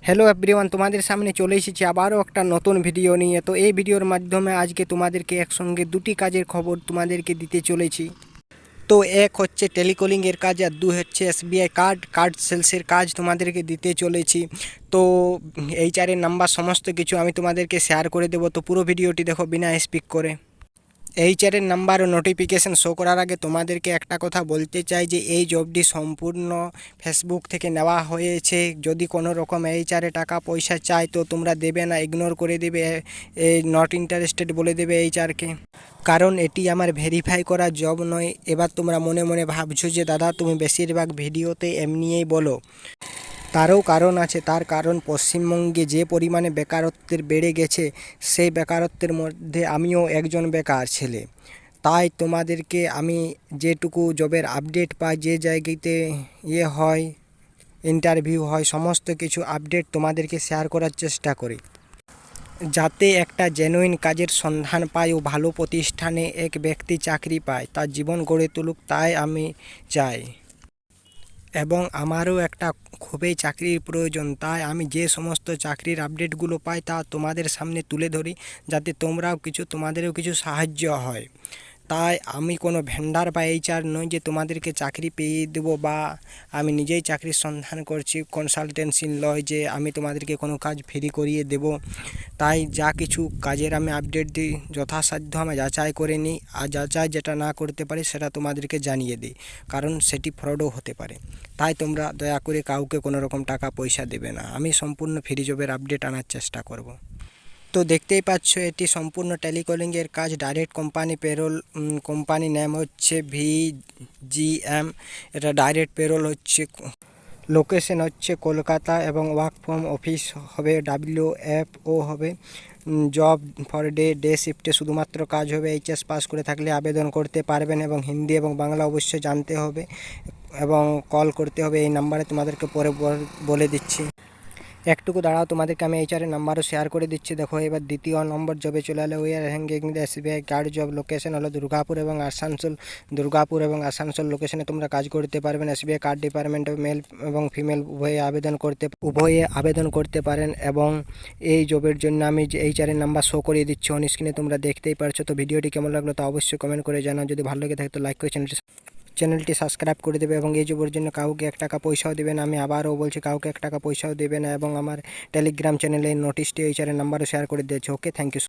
Hello everyone, তোমাদের সামনে চলে এসেছি আবারও একটা নতুন ভিডিও নিয়ে। তো এই ভিডিওর মাধ্যমে আজকে তোমাদেরকে একসঙ্গে দুটি কাজের খবর তোমাদেরকে দিতে চলেছি। তো এক হচ্ছে টেলিকলিংয়ের কাজ, আর দু হচ্ছে এসবিআই কার্ড সেলসের কাজ তোমাদেরকে দিতে চলেছি। তো এইচআরের নাম্বার সমস্ত কিছু আমি তোমাদেরকে শেয়ার করে দেবো। তো পুরো ভিডিওটি দেখো বিনা স্পিক করে। এইচআরের নাম্বার ও নোটিফিকেশান শো করার আগে তোমাদেরকে একটা কথা বলতে চাই যে এই জবটি সম্পূর্ণ ফেসবুক থেকে নেওয়া হয়েছে। যদি কোনো রকম এইচআরে টাকা পয়সা চাই তো তোমরা দেবে না, ইগনোর করে দেবে, নট ইন্টারেস্টেড বলে দেবে এইচআরকে। কারণ এটি আমার ভেরিফাই করা জব নয়। এবার তোমরা মনে মনে ভাবছো যে দাদা তুমি বেশিরভাগ ভিডিওতে এমনিই বলো, তারও কারণ আছে। তার কারণ পশ্চিমবঙ্গে যে পরিমাণে বেকারত্বের বেড়ে গেছে, সেই বেকারত্বের মধ্যে আমিও একজন বেকার ছেলে। তাই তোমাদেরকে আমি যেটুকু জবের আপডেট পাই, যে জায়গাতে হয়, ইন্টারভিউ হয়, সমস্ত কিছু আপডেট তোমাদেরকে শেয়ার করার চেষ্টা করি, যাতে একটা জেনুইন কাজের সন্ধান পায় ও ভালো প্রতিষ্ঠানে এক ব্যক্তি চাকরি পায়, তার জীবন গড়ে তুলুক, তাই আমি চাই। এবং আমারও একটা খুবই চাকরির প্রয়োজন, তাই আমি যে সমস্ত চাকরির আপডেটগুলো পাই তা তোমাদের সামনে তুলে ধরি, যাতে তোমাদেরও কিছু সাহায্য হয়। তাই আমি কোনো ভেন্ডার বা এইচআর নই যে তোমাদেরকে চাকরি পেয়ে দেবো, বা আমি নিজেই চাকরির সন্ধান করছি, কনসালটেন্সি নয় যে আমি তোমাদেরকে কোনো কাজ ফ্রি করিয়ে দেব। তাই যা কিছু কাজের আমি আপডেট দিই যথাসাধ্য আমি যাচাই করে নিই, আর যাচাই যেটা না করতে পারি সেটা তোমাদেরকে জানিয়ে দিই, কারণ সেটি ফ্রডও হতে পারে। তাই তোমরা দয়া করে কাউকে কোনো রকম টাকা পয়সা দেবে না। আমি সম্পূর্ণ ফ্রি জবের আপডেট আনার চেষ্টা করব। তো দেখতেই পাচ্ছ এটি সম্পূর্ণ টেলিকলিংয়ের কাজ, direct company payroll. Company name হচ্ছে VGM। এটা ডাইরেক্ট পেরোল হচ্ছে, লোকেশন হচ্ছে কলকাতা, এবং ওয়ার্ক ফ্রম অফিস হবে, WFO হবে। জব ফর ডে শিফটে শুধুমাত্র কাজ হবে। এইচএস পাস করে থাকলে আবেদন করতে পারবেন, এবং হিন্দি এবং বাংলা অবশ্যই জানতে হবে, এবং কল করতে হবে এই নাম্বারে। তোমাদেরকে পরে বলে দিচ্ছি, একটুকু দাঁড়াও, তোমাদেরকে আমি এইচআরের নাম্বারও শেয়ার করে দিচ্ছি। দেখো এবার দ্বিতীয় নম্বর জবে চলে এলো। We are hanging the SBI card job, location হলো দুর্গাপুর এবং আসানসোল লোকেশনে তোমরা কাজ করতে পারবেন। এসবিআই কার্ড ডিপার্টমেন্টে মেল এবং ফিমেল উভয়ে আবেদন করতে পারেন। এবং এই জবের জন্য আমি যে এইচআরের নাম্বার শো করিয়ে দিচ্ছি অন স্ক্রিনে, তোমরা দেখতেই পারছো। তো ভিডিওটি কেমন লাগলো তা অবশ্যই কমেন্ট করে জানাও। যদি ভালো লেগে থাকে তো লাইক করে চ্যানেলটি সাবস্ক্রাইব করে দেবে, এবং এই জবের জন্য কাউকে 1 টাকা পয়সাও দেবে না। আমি আবারও বলছি, কাউকে 1 টাকা পয়সাও দেবে না। এবং আমার টেলিগ্রাম চ্যানেলে নোটিশটি এইচআরের নাম্বারও শেয়ার করে দিয়েছে। ওকে, থ্যাংক ইউ।